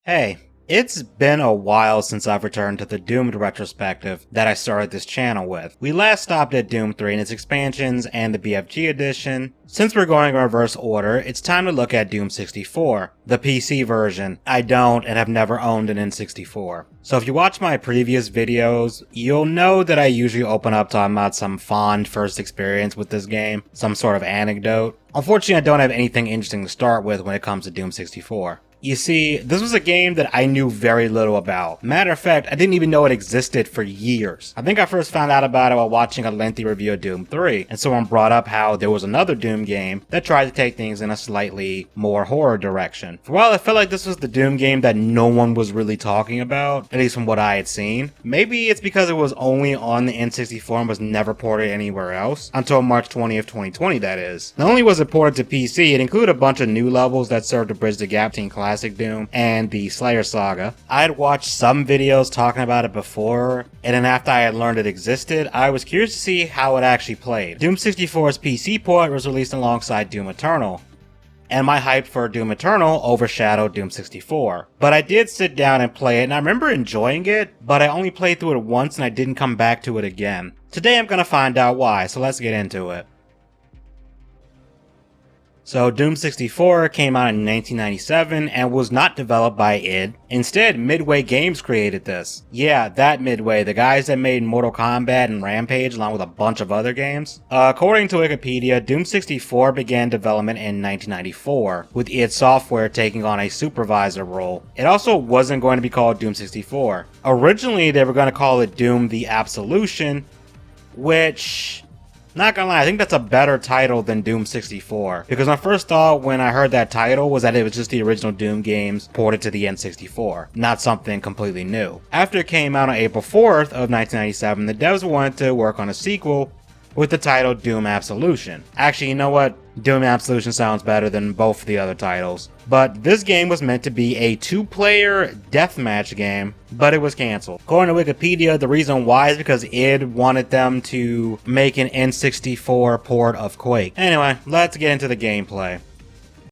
Hey, it's been a while since I've returned to the Doomed Retrospective that I started this channel with. We last stopped at Doom 3 and its expansions and the BFG edition. Since we're going in reverse order, it's time to look at Doom 64, the PC version. I don't and have never owned an N64. So if you watch my previous videos, you'll know that I usually open up talking about some fond first experience with this game, some sort of anecdote. Unfortunately, I don't have anything interesting to start with when it comes to Doom 64. You see, this was a game that I knew very little about. Matter of fact, I didn't even know it existed for years. I think I first found out about it while watching a lengthy review of Doom 3, and someone brought up how there was another Doom game that tried to take things in a slightly more horror direction. For a while, I felt like this was the Doom game that no one was really talking about, at least from what I had seen. Maybe it's because it was only on the N64 and was never ported anywhere else, until March 20th, 2020 that is. Not only was it ported to PC, it included a bunch of new levels that served to bridge the gap between Classic Doom and the Slayer Saga. I had watched some videos talking about it before, and then after I had learned it existed, I was curious to see how it actually played. Doom 64's PC port was released alongside Doom Eternal, and my hype for Doom Eternal overshadowed Doom 64. But I did sit down and play it, and I remember enjoying it, but I only played through it once and I didn't come back to it again. Today I'm gonna find out why, so let's get into it. So Doom 64 came out in 1997 and was not developed by id. Instead, Midway Games created this. Yeah, that Midway, the guys that made Mortal Kombat and Rampage along with a bunch of other games. According to Wikipedia, Doom 64 began development in 1994, with id Software taking on a supervisor role. It also wasn't going to be called Doom 64. Originally, they were going to call it Doom the Absolution, which, not gonna lie, I think that's a better title than Doom 64. Because my first thought when I heard that title was that it was just the original Doom games ported to the N64, not something completely new. After it came out on April 4th of 1997, the devs wanted to work on a sequel with the title Doom Absolution. Actually, you know what? Doom Absolution sounds better than both the other titles. But this game was meant to be a two-player deathmatch game, but it was cancelled. According to Wikipedia, the reason why is because id wanted them to make an N64 port of Quake. Anyway, let's get into the gameplay.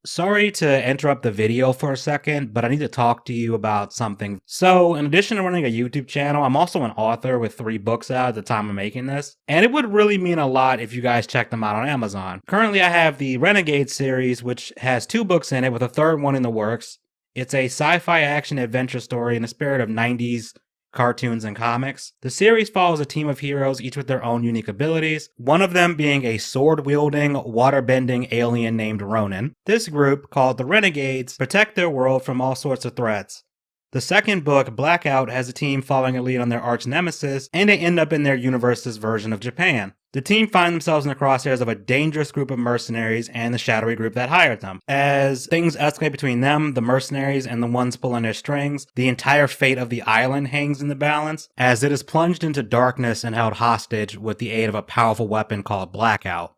Sorry to interrupt the video for a second, but I need to talk to you about something. So, in addition to running a YouTube channel, I'm also an author with 3 books out at the time of making this, and it would really mean a lot if you guys check them out on Amazon. Currently, I have the Renegade series, which has 2 books in it with a 3rd one in the works. It's a sci-fi action adventure story in the spirit of 90s cartoons and comics. The series follows a team of heroes, each with their own unique abilities, one of them being a sword-wielding, water-bending alien named Ronin. This group, called the Renegades, protect their world from all sorts of threats. The second book, Blackout, has a team following a lead on their arch nemesis, and they end up in their universe's version of Japan. The team find themselves in the crosshairs of a dangerous group of mercenaries and the shadowy group that hired them. As things escalate between them, the mercenaries, and the ones pulling their strings, the entire fate of the island hangs in the balance, as it is plunged into darkness and held hostage with the aid of a powerful weapon called Blackout.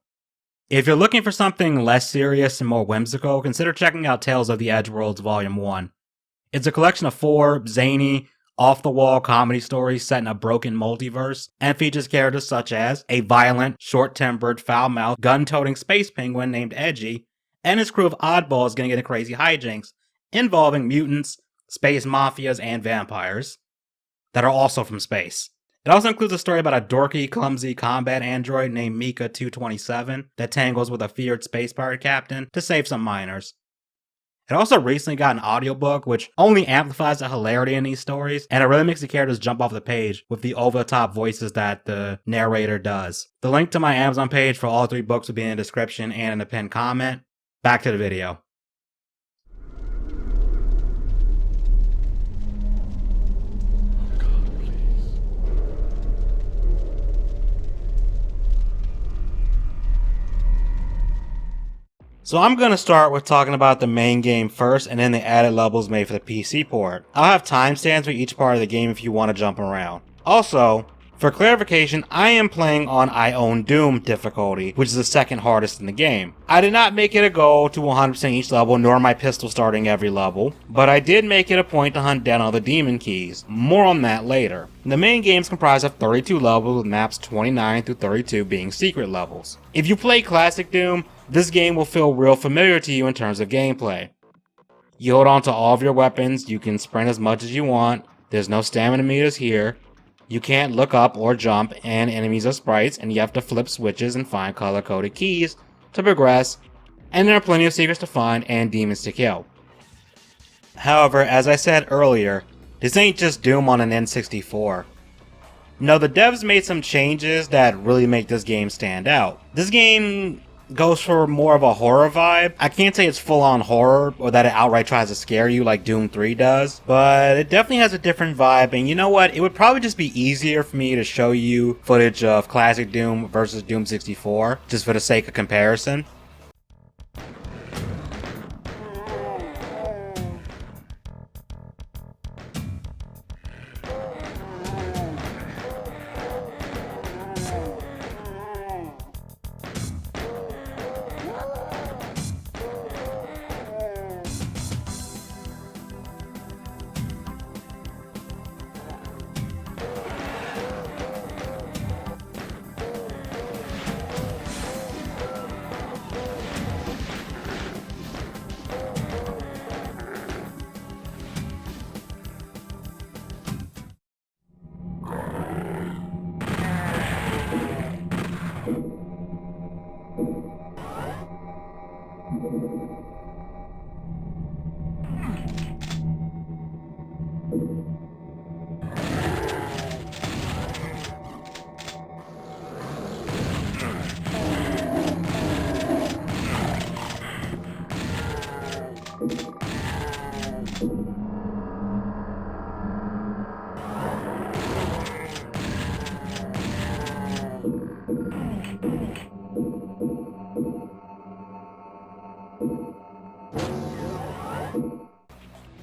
If you're looking for something less serious and more whimsical, consider checking out Tales of the Edgeworlds Volume 1. It's a collection of 4 zany, off-the-wall comedy stories set in a broken multiverse, and features characters such as a violent, short-tempered, foul-mouthed, gun-toting space penguin named Edgy, and his crew of oddballs getting into crazy hijinks, involving mutants, space mafias, and vampires that are also from space. It also includes a story about a dorky, clumsy combat android named Mika 227 that tangles with a feared space pirate captain to save some miners. It also recently got an audiobook, which only amplifies the hilarity in these stories, and it really makes the characters jump off the page with the over-the-top voices that the narrator does. The link to my Amazon page for all 3 books will be in the description and in the pinned comment. Back to the video. So I'm going to start with talking about the main game first and then the added levels made for the PC port. I'll have timestamps for each part of the game if you want to jump around. Also, for clarification, I am playing on I Own Doom difficulty, which is the second hardest in the game. I did not make it a goal to 100% each level, nor my pistol starting every level, but I did make it a point to hunt down all the demon keys. More on that later. The main game is comprised of 32 levels, with maps 29 through 32 being secret levels. If you play Classic Doom, this game will feel real familiar to you in terms of gameplay. You hold on to all of your weapons, you can sprint as much as you want, there's no stamina meters here, you can't look up or jump, and enemies are sprites, and you have to flip switches and find color-coded keys to progress, and there are plenty of secrets to find and demons to kill. However, as I said earlier, this ain't just Doom on an N64. No, the devs made some changes that really make this game stand out. This game goes for more of a horror vibe. I can't say it's full-on horror or that it outright tries to scare you like Doom 3 does, but it definitely has a different vibe, and you know what? It would probably just be easier for me to show you footage of classic Doom versus Doom 64, just for the sake of comparison.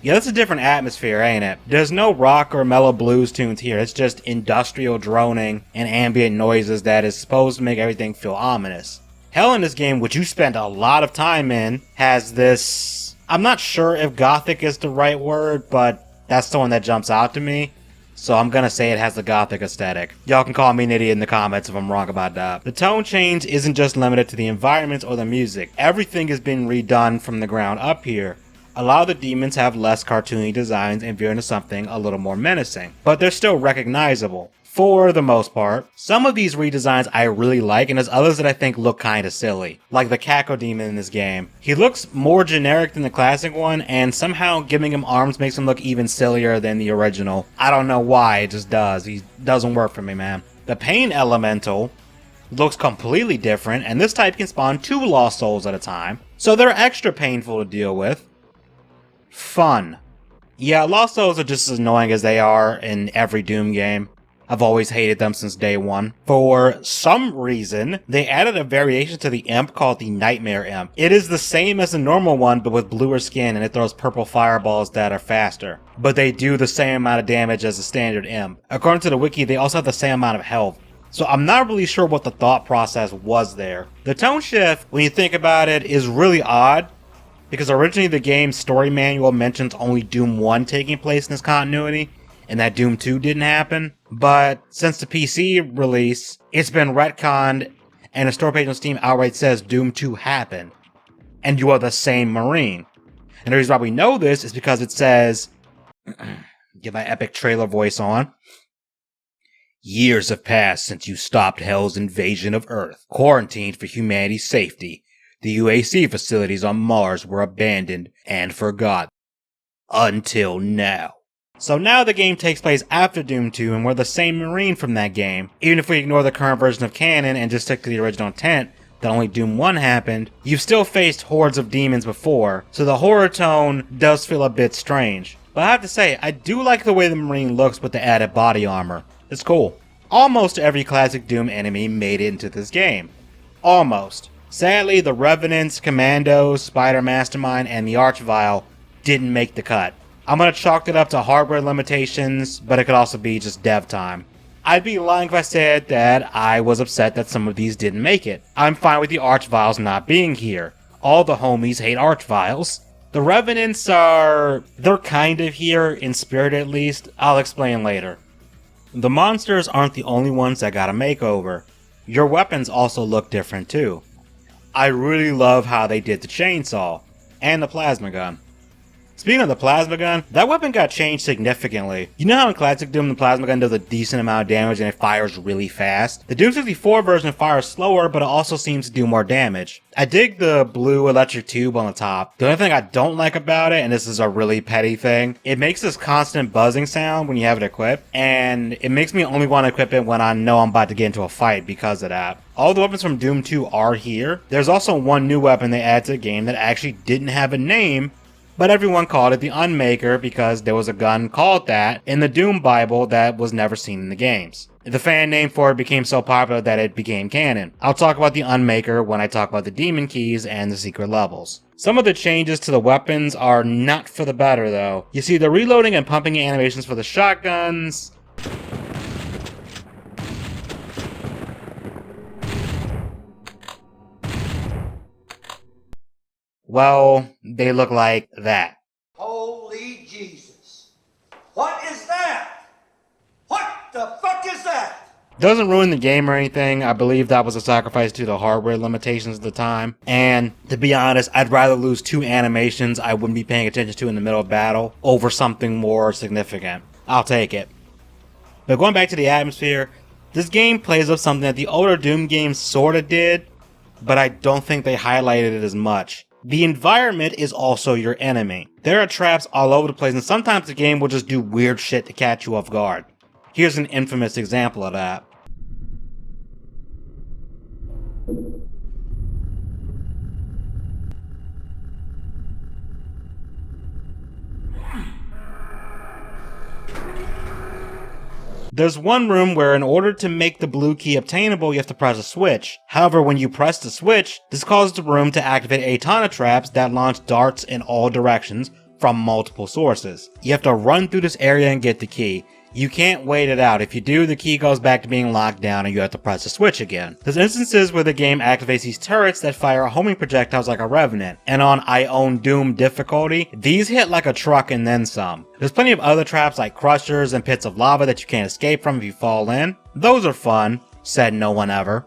Yeah, that's a different atmosphere, ain't it? There's no rock or mellow blues tunes here. It's just industrial droning and ambient noises that is supposed to make everything feel ominous. Hell in this game, which you spend a lot of time in, has this... I'm not sure if gothic is the right word, but that's the one that jumps out to me. So I'm gonna say it has the gothic aesthetic. Y'all can call me an idiot in the comments if I'm wrong about that. The tone change isn't just limited to the environments or the music. Everything has been redone from the ground up here. A lot of the demons have less cartoony designs and veer into something a little more menacing, but they're still recognizable, for the most part. Some of these redesigns I really like, and there's others that I think look kinda silly, like the Caco demon in this game. He looks more generic than the classic one, and somehow giving him arms makes him look even sillier than the original. I don't know why, it just does. He doesn't work for me, man. The Pain Elemental looks completely different, and this type can spawn 2 Lost Souls at a time, so they're extra painful to deal with. Fun. Yeah, Lost Souls are just as annoying as they are in every Doom game. I've always hated them since day one. For some reason, they added a variation to the imp called the Nightmare Imp. It is the same as the normal one, but with bluer skin, and it throws purple fireballs that are faster. But they do the same amount of damage as the standard imp. According to the wiki, they also have the same amount of health. So I'm not really sure what the thought process was there. The tone shift, when you think about it, is really odd, because originally the game's story manual mentions only Doom 1 taking place in this continuity, and that Doom 2 didn't happen. But since the PC release, it's been retconned, and the store page on Steam outright says Doom 2 happened, and you are the same Marine. And the reason why we know this is because it says, get my epic trailer voice on, "Years have passed since you stopped Hell's invasion of Earth, quarantined for humanity's safety. The UAC facilities on Mars were abandoned and forgotten. Until now." So now the game takes place after Doom 2, and we're the same Marine from that game. Even if we ignore the current version of canon and just stick to the original intent that only Doom 1 happened, you've still faced hordes of demons before, so the horror tone does feel a bit strange. But I have to say, I do like the way the Marine looks with the added body armor. It's cool. Almost every classic Doom enemy made it into this game. Almost. Sadly, the Revenants, Commandos, Spider Mastermind, and the Archvile didn't make the cut. I'm gonna chalk it up to hardware limitations, but it could also be just dev time. I'd be lying if I said that I was upset that some of these didn't make it. I'm fine with the Archviles not being here. All the homies hate Archviles. The Revenants they're kind of here, in spirit at least. I'll explain later. The monsters aren't the only ones that got a makeover. Your weapons also look different too. I really love how they did the chainsaw and the plasma gun. Speaking of the plasma gun, that weapon got changed significantly. You know how in classic Doom the plasma gun does a decent amount of damage and it fires really fast? The Doom 64 version fires slower, but it also seems to do more damage. I dig the blue electric tube on the top. The only thing I don't like about it, and this is a really petty thing, it makes this constant buzzing sound when you have it equipped, and it makes me only want to equip it when I know I'm about to get into a fight because of that. All the weapons from Doom 2 are here. There's also one new weapon they added to the game that actually didn't have a name, but everyone called it the Unmaker because there was a gun called that in the Doom Bible that was never seen in the games. The fan name for it became so popular that it became canon. I'll talk about the Unmaker when I talk about the demon keys and the secret levels. Some of the changes to the weapons are not for the better though. You see the reloading and pumping animations for the shotguns. Well, they look like that. Holy Jesus. What is that? What the fuck is that? Doesn't ruin the game or anything. I believe that was a sacrifice to the hardware limitations at the time. And to be honest, I'd rather lose 2 animations I wouldn't be paying attention to in the middle of battle over something more significant. I'll take it. But going back to the atmosphere, this game plays up something that the older Doom games sorta did, but I don't think they highlighted it as much. The environment is also your enemy. There are traps all over the place, and sometimes the game will just do weird shit to catch you off guard. Here's an infamous example of that. There's one room where in order to make the blue key obtainable, you have to press a switch. However, when you press the switch, this causes the room to activate a ton of traps that launch darts in all directions from multiple sources. You have to run through this area and get the key. You can't wait it out. If you do, the key goes back to being locked down and you have to press the switch again. There's instances where the game activates these turrets that fire homing projectiles like a Revenant, and on I Own Doom difficulty, these hit like a truck and then some. There's plenty of other traps like crushers and pits of lava that you can't escape from if you fall in. Those are fun, said no one ever.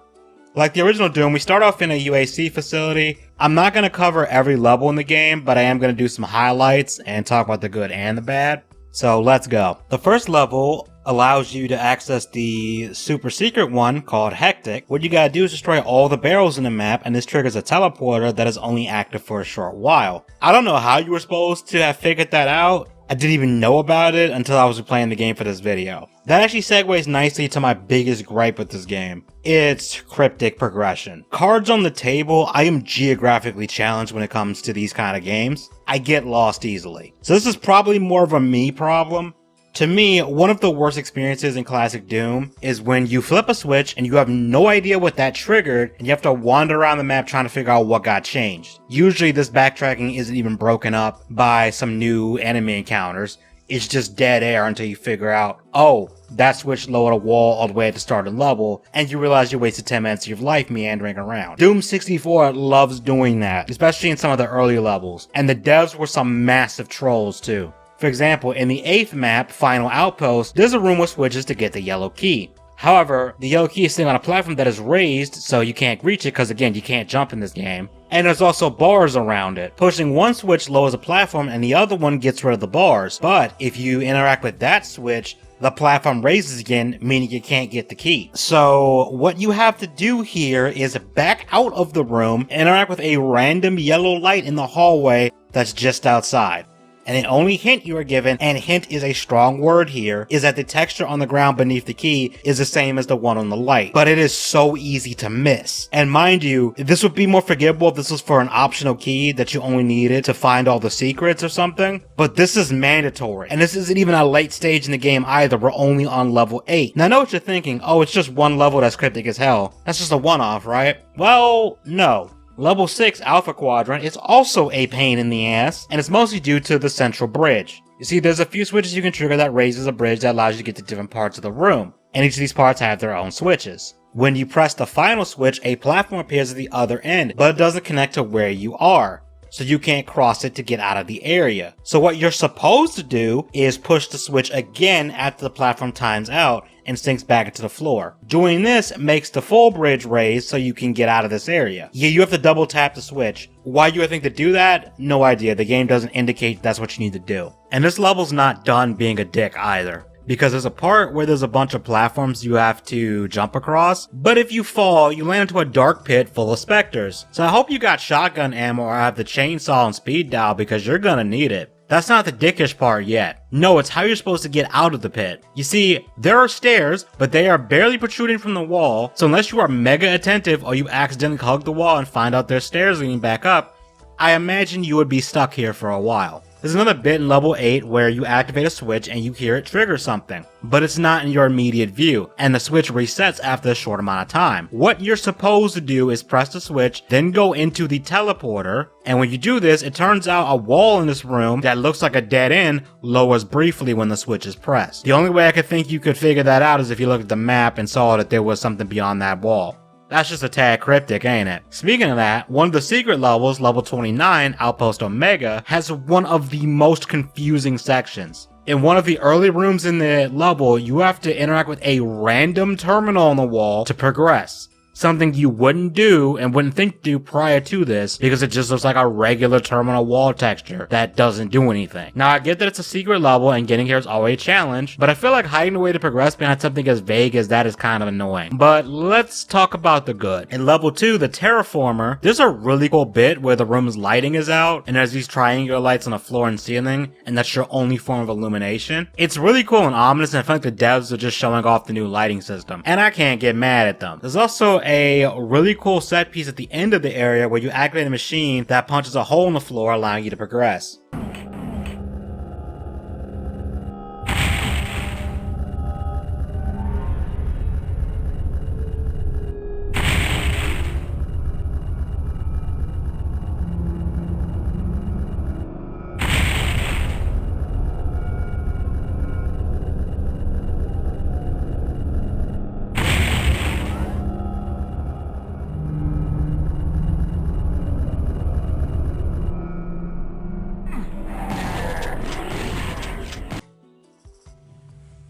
Like the original Doom, we start off in a UAC facility. I'm not going to cover every level in the game, but I am going to do some highlights and talk about the good and the bad. So let's go. The first level allows you to access the super secret one called Hectic. What you gotta do is destroy all the barrels in the map, and this triggers a teleporter that is only active for a short while. I don't know how you were supposed to have figured that out. I didn't even know about it until I was playing the game for this video. That actually segues nicely to my biggest gripe with this game. It's cryptic progression. Cards on the table, I am geographically challenged when it comes to these kind of games. I get lost easily. So this is probably more of a me problem. To me, one of the worst experiences in classic Doom is when you flip a switch and you have no idea what that triggered and you have to wander around the map trying to figure out what got changed. Usually this backtracking isn't even broken up by some new enemy encounters. It's just dead air until you figure out, oh, that switch lowered a wall all the way at the start of the level, and you realize you wasted 10 minutes of your life meandering around. Doom 64 loves doing that, especially in some of the early levels, and the devs were some massive trolls too. For example, in the 8th map, Final Outpost, there's a room with switches to get the yellow key. However, the yellow key is sitting on a platform that is raised, so you can't reach it because again, you can't jump in this game. And there's also bars around it. Pushing one switch lowers a platform and the other one gets rid of the bars. But if you interact with that switch, the platform raises again, meaning you can't get the key. So what you have to do here is back out of the room, interact with a random yellow light in the hallway that's just outside. And the only hint you are given, and hint is a strong word here, is that the texture on the ground beneath the key is the same as the one on the light. But it is so easy to miss. And mind you, this would be more forgivable if this was for an optional key that you only needed to find all the secrets or something. But this is mandatory. And this isn't even a late stage in the game either, we're only on level 8. Now I know what you're thinking, oh it's just one level that's cryptic as hell. That's just a one-off, right? Well, no. Level 6 Alpha Quadrant is also a pain in the ass, and it's mostly due to the central bridge. You see, there's a few switches you can trigger that raises a bridge that allows you to get to different parts of the room, and each of these parts have their own switches. When you press the final switch, a platform appears at the other end, but it doesn't connect to where you are. so you can't cross it to get out of the area. So what you're supposed to do is push the switch again after the platform times out and sinks back into the floor. Doing this makes the full bridge raise so you can get out of this area. Yeah, you have to double tap the switch. Why you would think to do that? No idea. The game doesn't indicate that's what you need to do. And this level's not done being a dick either, because there's a part where there's a bunch of platforms you have to jump across, but if you fall, you land into a dark pit full of specters. So I hope you got shotgun ammo or have the chainsaw and speed dial, because you're gonna need it. That's not the dickish part yet. No, it's how you're supposed to get out of the pit. You see, there are stairs, but they are barely protruding from the wall, so unless you are mega attentive or you accidentally hug the wall and find out there's stairs leading back up, I imagine you would be stuck here for a while. There's another bit in level 8 where you activate a switch and you hear it trigger something, but it's not in your immediate view, and the switch resets after a short amount of time. What you're supposed to do is press the switch, then go into the teleporter, and when you do this, it turns out a wall in this room that looks like a dead end lowers briefly when the switch is pressed. The only way I could think you could figure that out is if you looked at the map and saw that there was something beyond that wall. That's just a tad cryptic, ain't it? Speaking of that, one of the secret levels, level 29, Outpost Omega, has one of the most confusing sections. In one of the early rooms in the level, you have to interact with a random terminal on the wall to progress. Something you wouldn't do and wouldn't think to do prior to this, because it just looks like a regular terminal wall texture that doesn't do anything. Now, I get that it's a secret level and getting here is always a challenge, but I feel like hiding a way to progress behind something as vague as that is kind of annoying. But let's talk about the good. In level 2, the Terraformer, there's a really cool bit where the room's lighting is out and there's these triangular lights on the floor and ceiling, and that's your only form of illumination. It's really cool and ominous, and I feel like the devs are just showing off the new lighting system, and I can't get mad at them. There's also a really cool set piece at the end of the area where you activate a machine that punches a hole in the floor, allowing you to progress.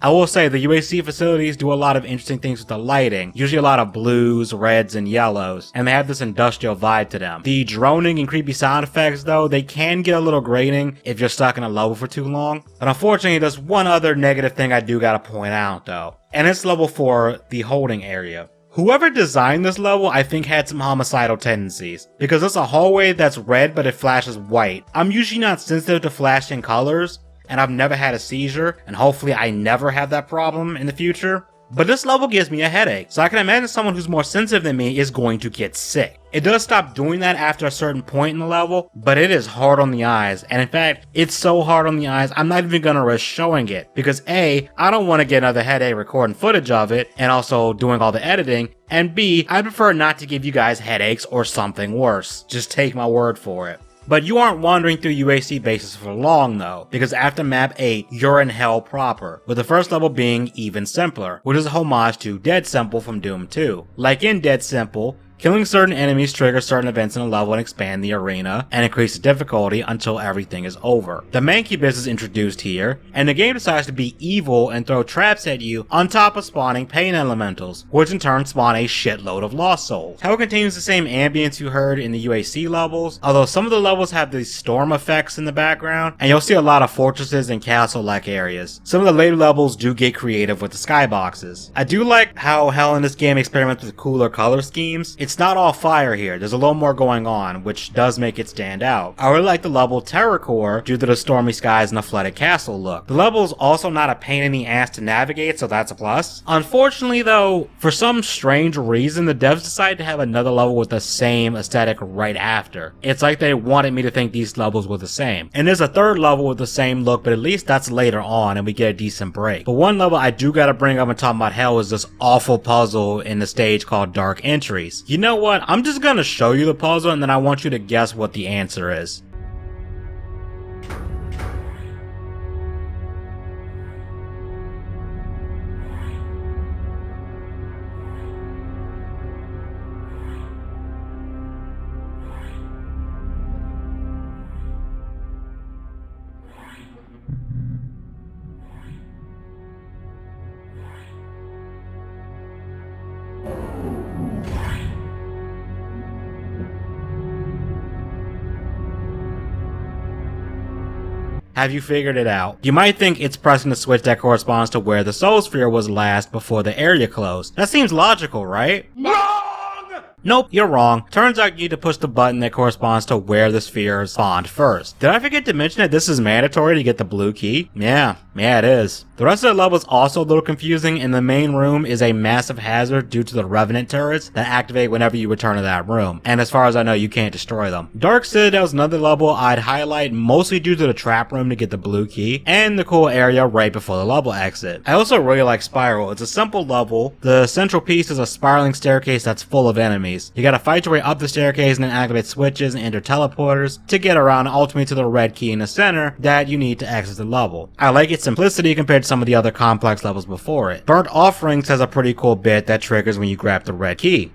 I will say the UAC facilities do a lot of interesting things with the lighting, usually a lot of blues, reds, and yellows, and they have this industrial vibe to them. The droning and creepy sound effects, though, they can get a little grating if you're stuck in a level for too long. But unfortunately, there's one other negative thing I do gotta point out, though, and it's level 4, the holding area. Whoever designed this level, I think, had some homicidal tendencies, because it's a hallway that's red but it flashes white. I'm usually not sensitive to flashing colors, and I've never had a seizure, and hopefully I never have that problem in the future. But this level gives me a headache, so I can imagine someone who's more sensitive than me is going to get sick. It does stop doing that after a certain point in the level, but it is hard on the eyes, and in fact, it's so hard on the eyes, I'm not even gonna risk showing it, because A, I don't want to get another headache recording footage of it, and also doing all the editing, and B, I prefer not to give you guys headaches or something worse. Just take my word for it. But you aren't wandering through UAC bases for long though, because after map 8, you're in hell proper, with the first level being even simpler, which is a homage to Dead Simple from Doom 2. Like in Dead Simple, killing certain enemies triggers certain events in a level and expand the arena, and increase the difficulty until everything is over. The Mancubus is introduced here, and the game decides to be evil and throw traps at you on top of spawning pain elementals, which in turn spawn a shitload of lost souls. Hell contains the same ambience you heard in the UAC levels, although some of the levels have these storm effects in the background, and you'll see a lot of fortresses and castle-like areas. Some of the later levels do get creative with the skyboxes. I do like how Hell in this game experiments with cooler color schemes. It's not all fire here, there's a little more going on, which does make it stand out. I really like the level Terrorcore due to the stormy skies and the flooded castle look. The level is also not a pain in the ass to navigate, so that's a plus. Unfortunately though, for some strange reason, the devs decided to have another level with the same aesthetic right after. It's like they wanted me to think these levels were the same. And there's a third level with the same look, but at least that's later on and we get a decent break. But one level I do gotta bring up and talk about Hell is this awful puzzle in the stage called Dark Entries. You know what? I'm just gonna show you the puzzle and then I want you to guess what the answer is. Have you figured it out? You might think it's pressing the switch that corresponds to where the soul sphere was last before the area closed. That seems logical, right? Wrong! Nope, you're wrong. Turns out you need to push the button that corresponds to where the sphere spawned first. Did I forget to mention that this is mandatory to get the blue key? Yeah, it is. The rest of the level is also a little confusing, and the main room is a massive hazard due to the revenant turrets that activate whenever you return to that room. And as far as I know, you can't destroy them. Dark Citadel is another level I'd highlight mostly due to the trap room to get the blue key, and the cool area right before the level exit. I also really like Spiral. It's a simple level. The central piece is a spiraling staircase that's full of enemies. You gotta fight your way up the staircase and then activate switches and enter teleporters to get around ultimately to the red key in the center that you need to exit the level. I like its simplicity compared to some of the other complex levels before it. Burnt Offerings has a pretty cool bit that triggers when you grab the red key.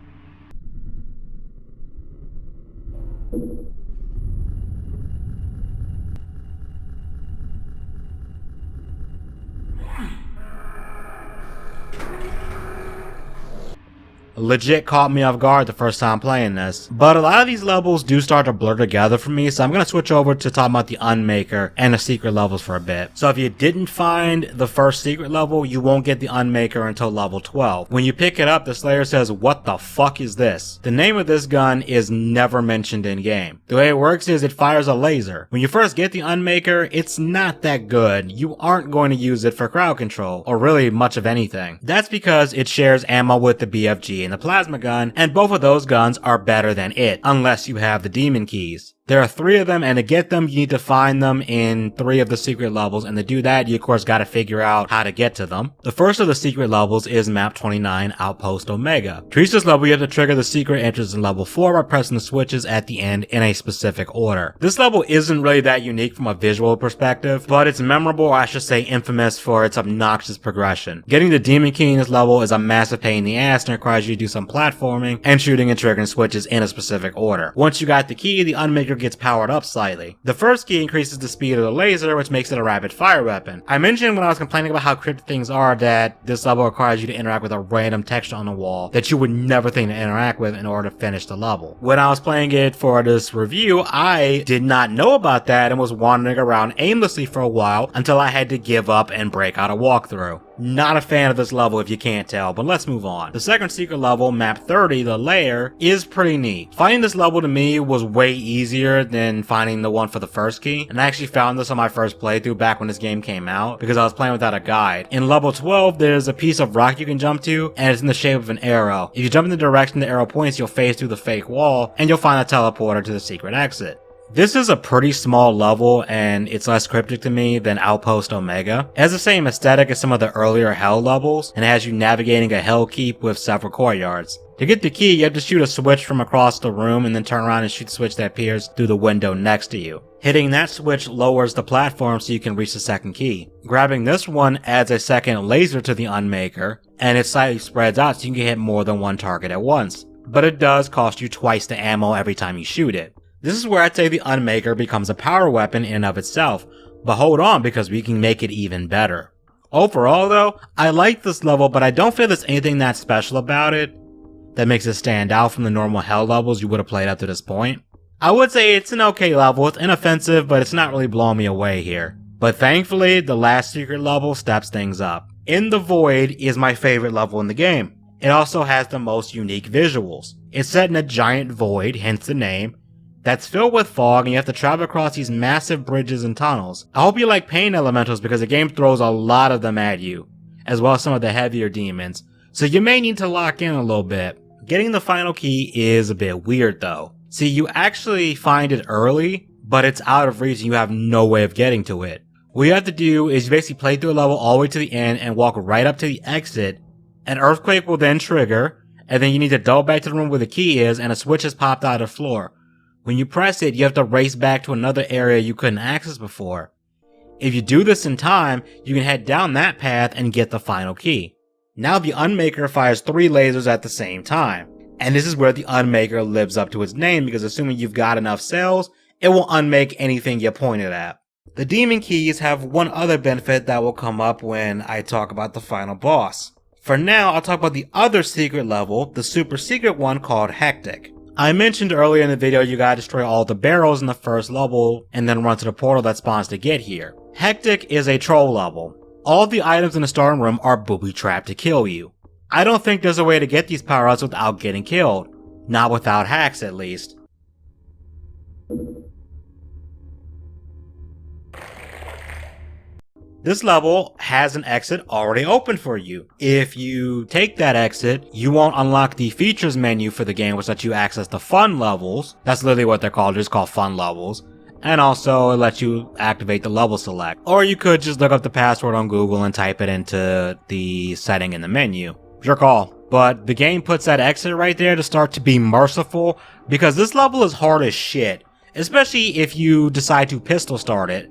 Legit caught me off guard the first time playing this. But a lot of these levels do start to blur together for me, so I'm going to switch over to talk about the Unmaker and the secret levels for a bit. So if you didn't find the first secret level, you won't get the Unmaker until level 12. When you pick it up, the Slayer says, "What the fuck is this?" The name of this gun is never mentioned in game. The way it works is it fires a laser. When you first get the Unmaker, it's not that good. You aren't going to use it for crowd control, or really much of anything. That's because it shares ammo with the BFG and the plasma gun, and both of those guns are better than it, unless you have the demon keys. There are 3 of them, and to get them, you need to find them in 3 of the secret levels, and to do that, you of course gotta figure out how to get to them. The first of the secret levels is Map 29 Outpost Omega. To reach this level, you have to trigger the secret entrance in level 4 by pressing the switches at the end in a specific order. This level isn't really that unique from a visual perspective, but it's memorable, or I should say infamous, for its obnoxious progression. Getting the demon key in this level is a massive pain in the ass and requires you to do some platforming and shooting and triggering switches in a specific order. Once you got the key, the Unmaker gets powered up slightly. The first key increases the speed of the laser, which makes it a rapid fire weapon. I mentioned when I was complaining about how cryptic things are that this level requires you to interact with a random texture on the wall that you would never think to interact with in order to finish the level. When I was playing it for this review, I did not know about that and was wandering around aimlessly for a while until I had to give up and break out a walkthrough. Not a fan of this level if you can't tell, but let's move on. The second secret level, Map 30, the Lair, is pretty neat. Finding this level to me was way easier than finding the one for the first key, and I actually found this on my first playthrough back when this game came out because I was playing without a guide. In level 12, there's a piece of rock you can jump to, and it's in the shape of an arrow. If you jump in the direction the arrow points, you'll phase through the fake wall, and you'll find a teleporter to the secret exit. This is a pretty small level, and it's less cryptic to me than Outpost Omega. It has the same aesthetic as some of the earlier Hell levels, and has you navigating a Hell keep with several courtyards. To get the key, you have to shoot a switch from across the room and then turn around and shoot the switch that appears through the window next to you. Hitting that switch lowers the platform so you can reach the second key. Grabbing this one adds a second laser to the Unmaker, and it slightly spreads out so you can hit more than one target at once. But it does cost you twice the ammo every time you shoot it. This is where I'd say the Unmaker becomes a power weapon in and of itself, but hold on because we can make it even better. Overall though, I like this level, but I don't feel there's anything that special about it that makes it stand out from the normal Hell levels you would have played up to this point. I would say it's an okay level, it's inoffensive, but it's not really blowing me away here. But thankfully, the last secret level steps things up. In the Void is my favorite level in the game. It also has the most unique visuals. It's set in a giant void, hence the name, that's filled with fog, and you have to travel across these massive bridges and tunnels. I hope you like pain elementals because the game throws a lot of them at you, as well as some of the heavier demons, so you may need to lock in a little bit. Getting the final key is a bit weird though. See, you actually find it early, but it's out of reach and you have no way of getting to it. What you have to do is you basically play through a level all the way to the end and walk right up to the exit. An earthquake will then trigger, and then you need to double back to the room where the key is, and a switch has popped out of the floor. When you press it, you have to race back to another area you couldn't access before. If you do this in time, you can head down that path and get the final key. Now the Unmaker fires 3 lasers at the same time. And this is where the Unmaker lives up to its name because assuming you've got enough cells, it will unmake anything you point it at. The demon keys have one other benefit that will come up when I talk about the final boss. For now, I'll talk about the other secret level, the super secret one called Hectic. I mentioned earlier in the video you gotta destroy all the barrels in the first level and then run to the portal that spawns to get here. Hectic is a troll level. All the items in the starting room are booby-trapped to kill you. I don't think there's a way to get these power-ups without getting killed. Not without hacks, at least. This level has an exit already open for you. If you take that exit, you won't unlock the features menu for the game, which lets you access the fun levels. That's literally what they're called, they're just called fun levels. And also it lets you activate the level select. Or you could just look up the password on Google and type it into the setting in the menu. Your call. But the game puts that exit right there to start to be merciful, because this level is hard as shit. Especially if you decide to pistol start it.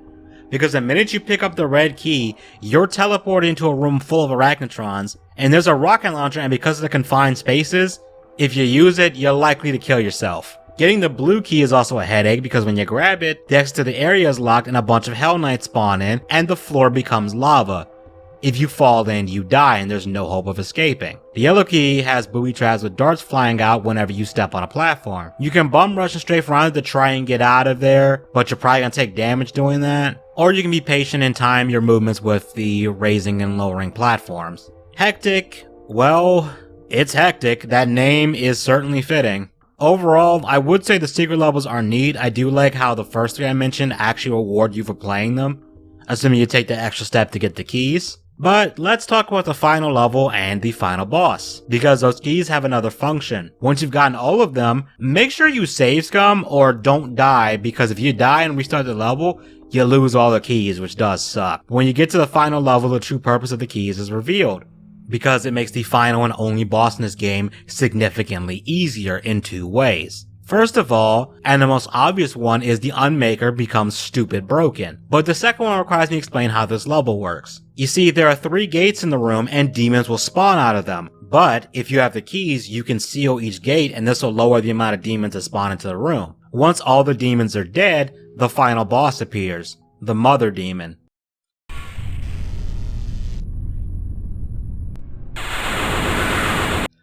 Because the minute you pick up the red key, you're teleported into a room full of arachnotrons, and there's a rocket launcher, and because of the confined spaces, if you use it, you're likely to kill yourself. Getting the blue key is also a headache, because when you grab it, the exit to the area is locked and a bunch of Hell Knights spawn in, and the floor becomes lava. If you fall in, you die, and there's no hope of escaping. The yellow key has booby traps with darts flying out whenever you step on a platform. You can bum rush and strafe around to try and get out of there, but you're probably gonna take damage doing that. Or you can be patient and time your movements with the raising and lowering platforms. Hectic, well, it's hectic. That name is certainly fitting. Overall, I would say the secret levels are neat. I do like how the first three I mentioned actually reward you for playing them, assuming you take the extra step to get the keys. But let's talk about the final level and the final boss, because those keys have another function. Once you've gotten all of them, make sure you save scum or don't die, because if you die and restart the level, you lose all the keys, which does suck. When you get to the final level, the true purpose of the keys is revealed, because it makes the final and only boss in this game significantly easier in two ways. First of all, and the most obvious one, is the Unmaker becomes stupid broken. But the second one requires me to explain how this level works. You see, there are 3 gates in the room and demons will spawn out of them. But if you have the keys, you can seal each gate and this will lower the amount of demons that spawn into the room. Once all the demons are dead, the final boss appears, the Mother Demon.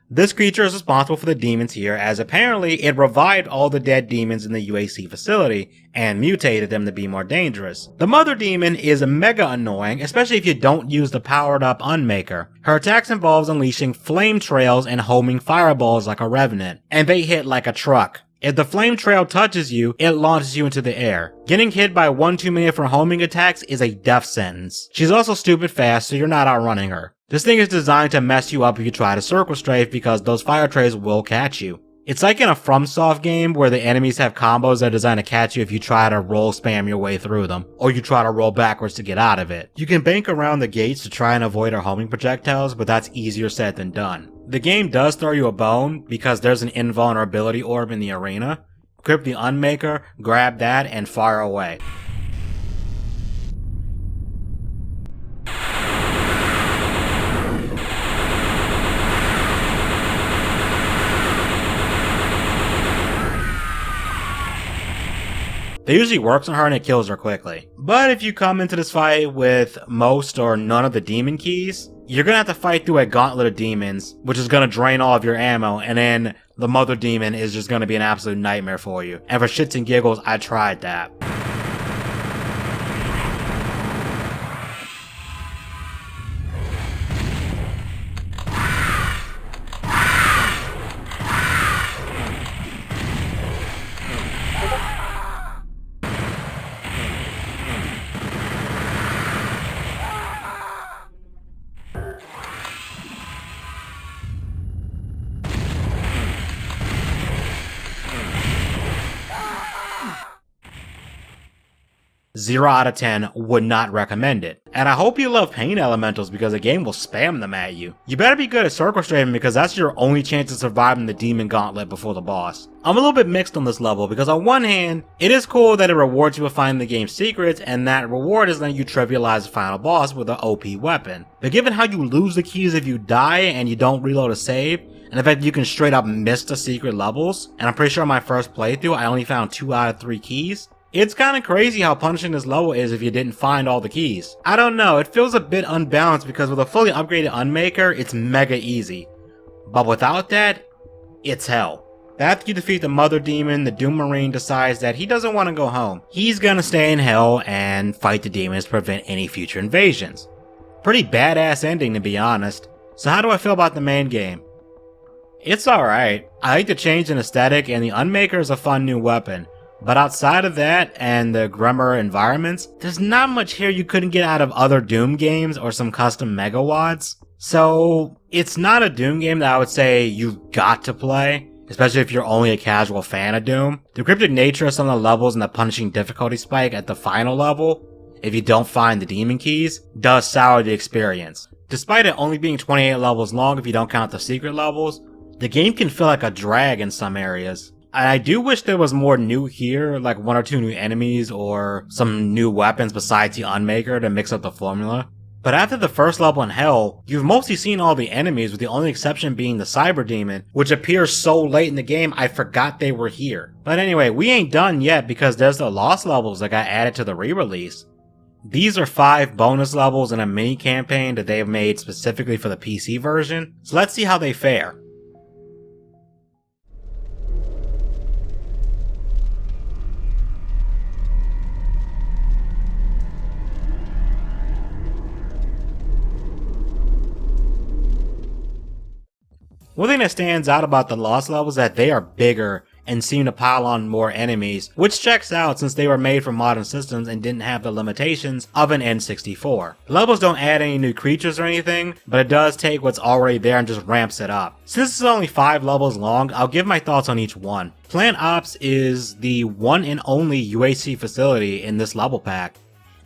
This creature is responsible for the demons here, as apparently it revived all the dead demons in the UAC facility and mutated them to be more dangerous. The Mother Demon is mega annoying, especially if you don't use the powered up Unmaker. Her attacks involves unleashing flame trails and homing fireballs like a revenant, and they hit like a truck. If the flame trail touches you, it launches you into the air. Getting hit by one too many of her homing attacks is a death sentence. She's also stupid fast, so you're not outrunning her. This thing is designed to mess you up if you try to circle strafe, because those fire trays will catch you. It's like in a FromSoft game where the enemies have combos that are designed to catch you if you try to roll spam your way through them, or you try to roll backwards to get out of it. You can bank around the gates to try and avoid her homing projectiles, but that's easier said than done. The game does throw you a bone, because there's an invulnerability orb in the arena. Equip the Unmaker, grab that, and fire away. That usually works on her and it kills her quickly. But if you come into this fight with most or none of the demon keys, you're gonna have to fight through a gauntlet of demons, which is gonna drain all of your ammo, and then the Mother Demon is just gonna be an absolute nightmare for you. And for shits and giggles, I tried that. Zero out of 10 would not recommend it. And I hope you love pain elementals, because the game will spam them at you. You better be good at circle strafing, because that's your only chance of surviving the demon gauntlet before the boss. I'm a little bit mixed on this level, because on one hand, it is cool that it rewards you for finding the game's secrets, and that reward is letting you trivialize the final boss with an OP weapon. But given how you lose the keys if you die and you don't reload a save, and the fact that you can straight up miss the secret levels, and I'm pretty sure on my first playthrough I only found 2 out of 3 keys, it's kinda crazy how punishing this level is if you didn't find all the keys. I don't know, it feels a bit unbalanced, because with a fully upgraded Unmaker, it's mega easy. But without that, it's hell. After you defeat the Mother Demon, the Doom Marine decides that he doesn't want to go home. He's gonna stay in hell and fight the demons to prevent any future invasions. Pretty badass ending, to be honest. So how do I feel about the main game? It's alright. I like the change in aesthetic, and the Unmaker is a fun new weapon. But outside of that and the grimmer environments, there's not much here you couldn't get out of other Doom games or some custom megawads. So it's not a Doom game that I would say you've got to play, especially if you're only a casual fan of Doom. The cryptic nature of some of the levels and the punishing difficulty spike at the final level, if you don't find the demon keys, does sour the experience. Despite it only being 28 levels long if you don't count the secret levels, the game can feel like a drag in some areas. And I do wish there was more new here, like 1 or 2 new enemies or some new weapons besides the Unmaker to mix up the formula. But after the first level in Hell, you've mostly seen all the enemies, with the only exception being the Cyber Demon, which appears so late in the game I forgot they were here. But anyway, we ain't done yet because there's the Lost levels that got added to the re-release. These are 5 bonus levels in a mini campaign that they have made specifically for the PC version, so let's see how they fare. One thing that stands out about the Lost levels is that they are bigger and seem to pile on more enemies, which checks out since they were made for modern systems and didn't have the limitations of an N64. The levels don't add any new creatures or anything, but it does take what's already there and just ramps it up. Since this is only 5 levels long, I'll give my thoughts on each one. Plant Ops is the one and only UAC facility in this level pack.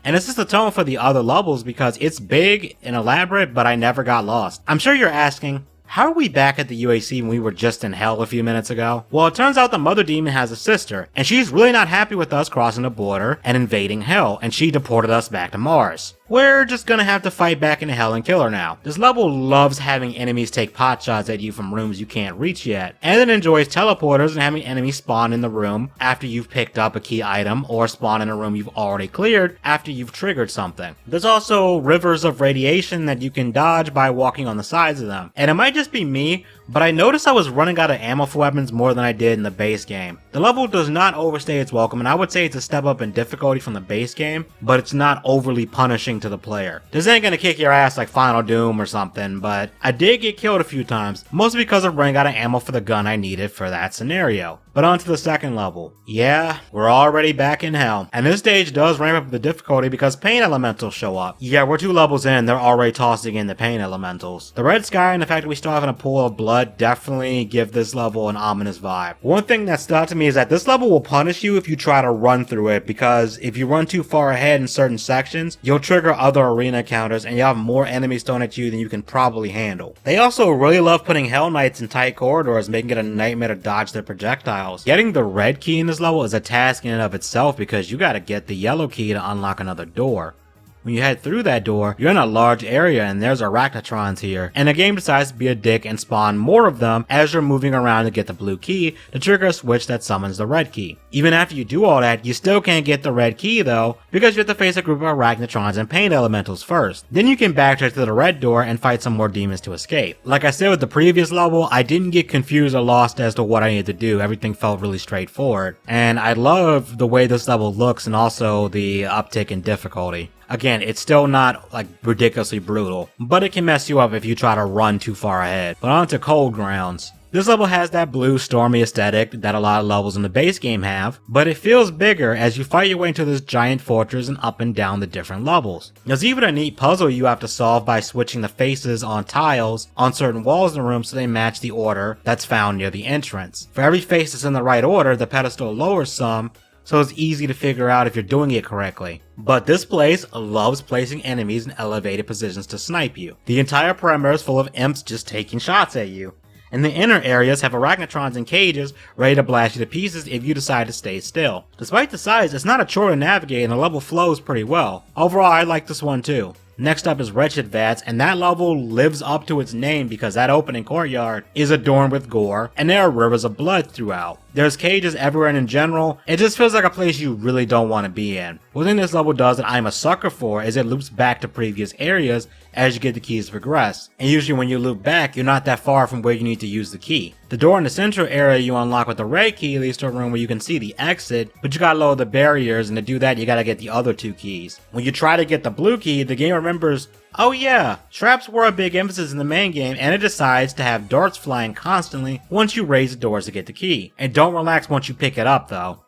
And it sets the tone for the other levels because it's big and elaborate, but I never got lost. I'm sure you're asking, how are we back at the UAC when we were just in hell a few minutes ago? Well, it turns out the Mother Demon has a sister, and she's really not happy with us crossing the border and invading hell, and she deported us back to Mars. We're just gonna have to fight back into hell and kill her now. This level loves having enemies take potshots at you from rooms you can't reach yet, and it enjoys teleporters and having enemies spawn in the room after you've picked up a key item, or spawn in a room you've already cleared after you've triggered something. There's also rivers of radiation that you can dodge by walking on the sides of them, and it might just be me, but I noticed I was running out of ammo for weapons more than I did in the base game. The level does not overstay its welcome, and I would say it's a step up in difficulty from the base game, but it's not overly punishing to the player. This ain't gonna kick your ass like Final Doom or something, but I did get killed a few times, mostly because of running out of ammo for the gun I needed for that scenario. But on to the second level. Yeah, we're already back in hell, and this stage does ramp up the difficulty because pain elementals show up. Yeah, we're 2 levels in, they're already tossing in the pain elementals. The red sky and the fact that we still have in a pool of blood definitely give this level an ominous vibe. One thing that stood out to me is that this level will punish you if you try to run through it, because if you run too far ahead in certain sections, you'll trigger other arena encounters and you'll have more enemies thrown at you than you can probably handle. They also really love putting Hell Knights in tight corridors, making it a nightmare to dodge their projectiles. Getting the red key in this level is a task in and of itself because you gotta get the yellow key to unlock another door. When you head through that door, you're in a large area and there's arachnotrons here, and the game decides to be a dick and spawn more of them as you're moving around to get the blue key to trigger a switch that summons the red key. Even after you do all that, you still can't get the red key though, because you have to face a group of arachnotrons and pain elementals first. Then you can backtrack to the red door and fight some more demons to escape. Like I said with the previous level, I didn't get confused or lost as to what I needed to do. Everything felt really straightforward, and I love the way this level looks and also the uptick in difficulty. Again, it's still not like ridiculously brutal, but it can mess you up if you try to run too far ahead. But on to Cold Grounds. This level has that blue stormy aesthetic that a lot of levels in the base game have, but it feels bigger as you fight your way into this giant fortress and up and down the different levels. There's even a neat puzzle you have to solve by switching the faces on tiles on certain walls in the room so they match the order that's found near the entrance. For every face that's in the right order, the pedestal lowers some, so it's easy to figure out if you're doing it correctly. But this place loves placing enemies in elevated positions to snipe you. The entire perimeter is full of imps just taking shots at you. And the inner areas have arachnotrons in cages ready to blast you to pieces if you decide to stay still. Despite the size, it's not a chore to navigate and the level flows pretty well. Overall, I like this one too. Next up is Wretched Vats, and that level lives up to its name because that opening courtyard is adorned with gore, and there are rivers of blood throughout. There's cages everywhere, and in general, it just feels like a place you really don't want to be in. One thing this level does that I'm a sucker for is it loops back to previous areas as you get the keys to progress, and usually when you loop back, you're not that far from where you need to use the key. The door in the central area you unlock with the red key leads to a room where you can see the exit, but you gotta lower the barriers, and to do that you gotta get the other 2 keys. When you try to get the blue key, the game remembers, oh yeah, traps were a big emphasis in the main game, and it decides to have darts flying constantly once you raise the doors to get the key. And don't relax once you pick it up though.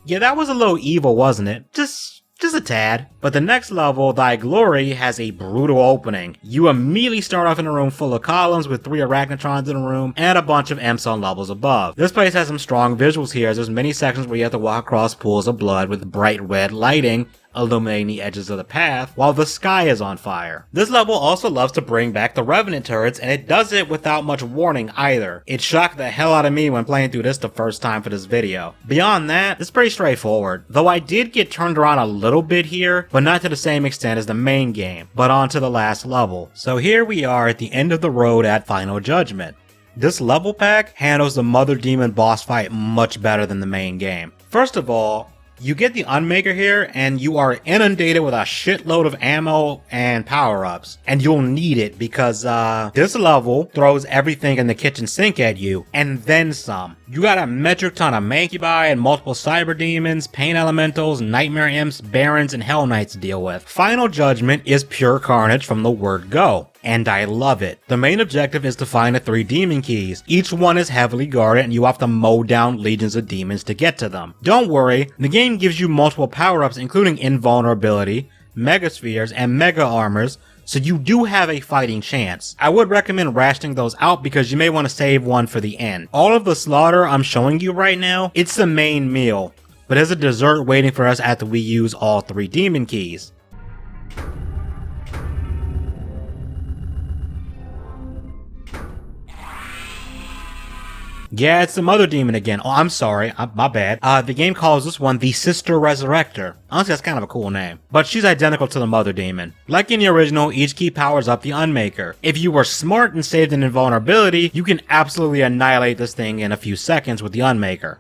Yeah, that was a little evil, wasn't it? Just a tad. But the next level, Thy Glory, has a brutal opening. You immediately start off in a room full of columns with 3 arachnotrons in a room and a bunch of imps on levels above. This place has some strong visuals here, as there's many sections where you have to walk across pools of blood with bright red lighting illuminating the edges of the path while the sky is on fire. This level also loves to bring back the Revenant turrets, and it does it without much warning either. It shocked the hell out of me when playing through this the first time for this video. Beyond that, it's pretty straightforward, though I did get turned around a little bit here, but not to the same extent as the main game. But on to the last level. So here we are at the end of the road at Final Judgment. This level pack handles the Mother Demon boss fight much better than the main game. First of all, you get the Unmaker here, and you are inundated with a shitload of ammo and power-ups. And you'll need it because, this level throws everything in the kitchen sink at you, and then some. You got a metric ton of Mancubi and multiple Cyber Demons, Pain Elementals, Nightmare Imps, Barons, and Hell Knights to deal with. Final Judgment is pure carnage from the word go. And I love it. The main objective is to find the 3 demon keys. Each one is heavily guarded and you have to mow down legions of demons to get to them. Don't worry, the game gives you multiple power-ups including invulnerability, mega spheres, and mega armors, so you do have a fighting chance. I would recommend rationing those out because you may want to save one for the end. All of the slaughter I'm showing you right now, it's the main meal, but there's a dessert waiting for us after we use all 3 demon keys. Yeah, it's the Mother Demon again. Oh, I'm sorry. My bad. The game calls this one the Sister Resurrector. Honestly, that's kind of a cool name. But she's identical to the Mother Demon. Like in the original, each key powers up the Unmaker. If you were smart and saved an invulnerability, you can absolutely annihilate this thing in a few seconds with the Unmaker.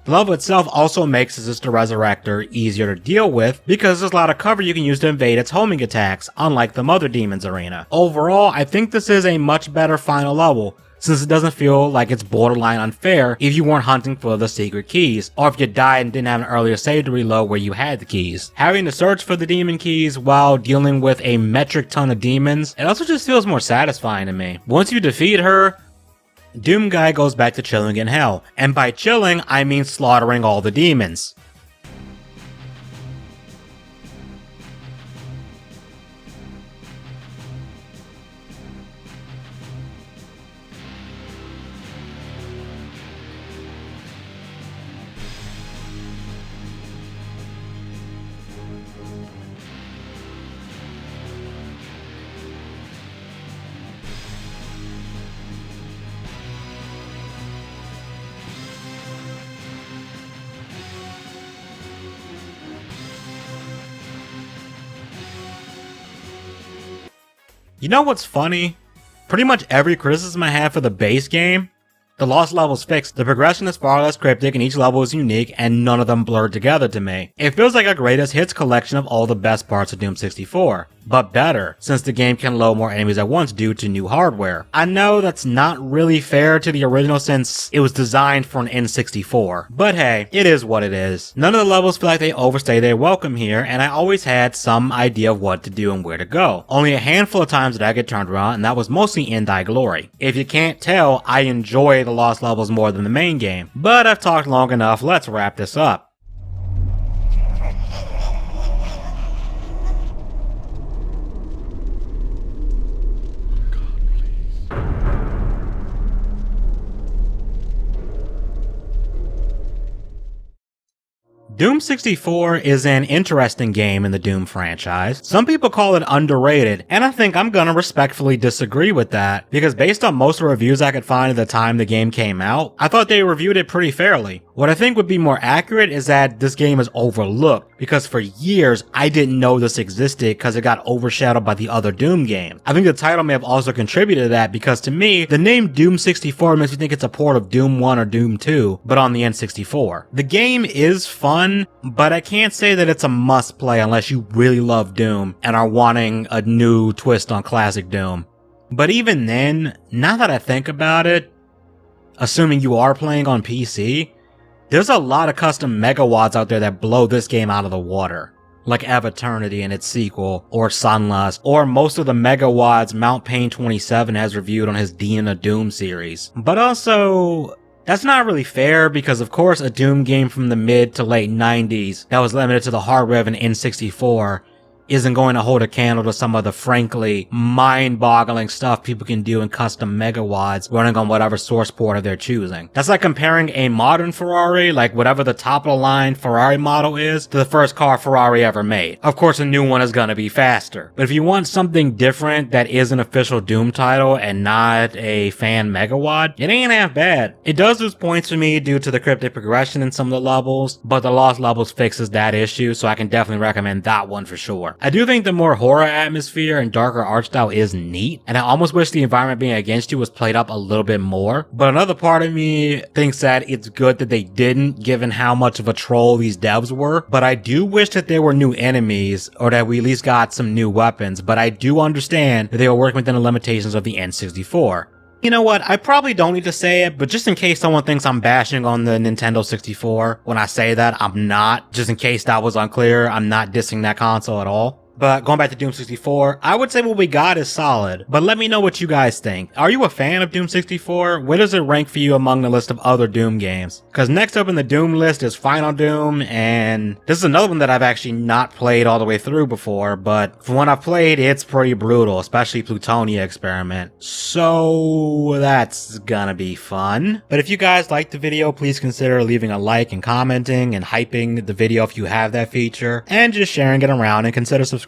The level itself also makes the Sister Resurrector easier to deal with because there's a lot of cover you can use to evade its homing attacks, unlike the Mother Demon's arena. Overall, I think this is a much better final level, since it doesn't feel like it's borderline unfair if you weren't hunting for the secret keys, or if you died and didn't have an earlier save to reload where you had the keys. Having to search for the demon keys while dealing with a metric ton of demons, it also just feels more satisfying to me. Once you defeat her, Doom Guy goes back to chilling in hell, and by chilling, I mean slaughtering all the demons. You know what's funny? Pretty much every criticism I have for the base game, the lost level's fixed. The progression is far less cryptic and each level is unique and none of them blurred together to me. It feels like a greatest hits collection of all the best parts of Doom 64. But better, since the game can load more enemies at once due to new hardware. I know that's not really fair to the original since it was designed for an N64, but hey, it is what it is. None of the levels feel like they overstay their welcome here, and I always had some idea of what to do and where to go. Only a handful of times did I get turned around, and that was mostly in Thy Glory. If you can't tell, I enjoy the lost levels more than the main game. But I've talked long enough, let's wrap this up. Doom 64 is an interesting game in the Doom franchise. Some people call it underrated, and I think I'm gonna respectfully disagree with that, because based on most of the reviews I could find at the time the game came out, I thought they reviewed it pretty fairly. What I think would be more accurate is that this game is overlooked, because for years I didn't know this existed because it got overshadowed by the other Doom games. I think the title may have also contributed to that, because to me, the name Doom 64 makes me think it's a port of Doom 1 or Doom 2, but on the N64. The game is fun, but I can't say that it's a must play unless you really love Doom and are wanting a new twist on classic Doom. But even then, now that I think about it, assuming you are playing on PC, there's a lot of custom megawatts out there that blow this game out of the water. Like Eve Eternity and its sequel, or Sunlust, or most of the megawatts Mount Pain 27 has reviewed on his Demon of Doom series. But also, that's not really fair, because of course a Doom game from the mid to late 90s that was limited to the hardware of an N64 isn't going to hold a candle to some of the frankly mind-boggling stuff people can do in custom megawatts running on whatever source port of their choosing. That's like comparing a modern Ferrari, like whatever the top-of-the-line Ferrari model is, to the first car Ferrari ever made. Of course, a new one is gonna be faster. But if you want something different that is an official Doom title and not a fan megawatt, it ain't half bad. It does lose points for me due to the cryptic progression in some of the levels, but the Lost Levels fixes that issue, so I can definitely recommend that one for sure. I do think the more horror atmosphere and darker art style is neat, and I almost wish the environment being against you was played up a little bit more, but another part of me thinks that it's good that they didn't, given how much of a troll these devs were. But I do wish that there were new enemies, or that we at least got some new weapons, but I do understand that they were working within the limitations of the N64. You know what, I probably don't need to say it, but just in case someone thinks I'm bashing on the Nintendo 64, when I say that, I'm not. Just in case that was unclear, I'm not dissing that console at all. But going back to Doom 64, I would say what we got is solid, but let me know what you guys think. Are you a fan of Doom 64? Where does it rank for you among the list of other Doom games? Because next up in the Doom list is Final Doom, and this is another one that I've actually not played all the way through before, but from what I've played, it's pretty brutal, especially Plutonia Experiment. So that's gonna be fun. But if you guys liked the video, please consider leaving a like and commenting and hyping the video if you have that feature, and just sharing it around, and consider subscribing.